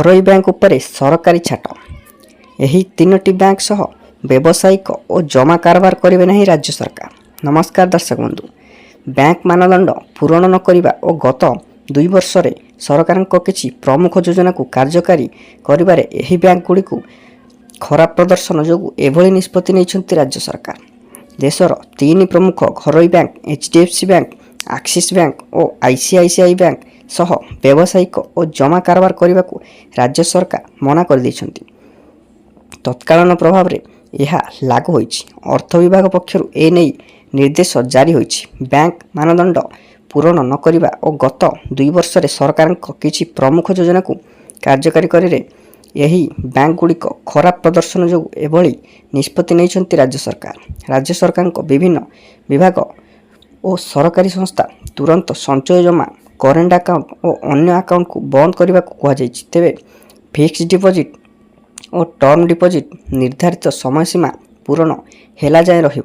ଘରୋଇ ବ୍ୟାଙ୍କ ଉପରେ ସରକାରୀ ଛାଟ। ଏହି ତିନୋଟି ବ୍ୟାଙ୍କ ସହ ବ୍ୟବସାୟିକ ଓ ଜମା କାରବାର କରିବେ ନାହିଁ ରାଜ୍ୟ ସରକାର। ନମସ୍କାର ଦର୍ଶକ ବନ୍ଧୁ, ବ୍ୟାଙ୍କ ମାନଦଣ୍ଡ ପୂରଣ ନ କରିବା ଓ ଗତ 2 ବର୍ଷରେ ସରକାରଙ୍କ କିଛି ପ୍ରମୁଖ ଯୋଜନାକୁ କାର୍ଯ୍ୟକାରୀ କରିବାରେ ଏହି ବ୍ୟାଙ୍କଗୁଡ଼ିକୁ ଖରାପ ପ୍ରଦର୍ଶନ ଯୋଗୁଁ ଏଭଳି ନିଷ୍ପତ୍ତି ନେଇଛନ୍ତି ରାଜ୍ୟ ସରକାର। ଦେଶର 3 ପ୍ରମୁଖ ଘରୋଇ bank HDFC bank, Axis bank ଓ ICICI ବ୍ୟାଙ୍କ ସହ ବ୍ୟବସାୟିକ ଓ ଜମା କାରବାର କରିବାକୁ ରାଜ୍ୟ ସରକାର ମନା କରିଦେଇଛନ୍ତି। ତତ୍କାଳୀନ ପ୍ରଭାବରେ ଏହା ଲାଗୁ ହୋଇଛି। ଅର୍ଥ ବିଭାଗ ପକ୍ଷରୁ ଏନେଇ ନିର୍ଦ୍ଦେଶ ଜାରି ହୋଇଛି। ବ୍ୟାଙ୍କ ମାନଦଣ୍ଡ ପୂରଣ ନ କରିବା ଓ ଗତ 2 ବର୍ଷରେ ସରକାରଙ୍କ କିଛି ପ୍ରମୁଖ ଯୋଜନାକୁ କାର୍ଯ୍ୟକାରୀ କରିରେ ଏହି ବ୍ୟାଙ୍କଗୁଡ଼ିକ ଖରାପ ପ୍ରଦର୍ଶନ ଯୋଗୁଁ ଏଭଳି ନିଷ୍ପତ୍ତି ନେଇଛନ୍ତି ରାଜ୍ୟ ସରକାର। ରାଜ୍ୟ ସରକାରଙ୍କ ବିଭିନ୍ନ ବିଭାଗ ଓ ସରକାରୀ ସଂସ୍ଥା ତୁରନ୍ତ ସଞ୍ଚୟ ଜମା, କରେଣ୍ଟ ଆକାଉଣ୍ଟ ଓ ଅନ୍ୟ ଆକାଉଣ୍ଟକୁ ବନ୍ଦ କରିବାକୁ କୁହାଯାଇଛି। ତେବେ ଫିକ୍ସଡ ଡିପୋଜିଟ୍ ଓ ଟର୍ମ ଡିପୋଜିଟ୍ ନିର୍ଦ୍ଧାରିତ ସମୟସୀମା ପୂରଣ ହେଲା ଯାଏଁ ରହିବ।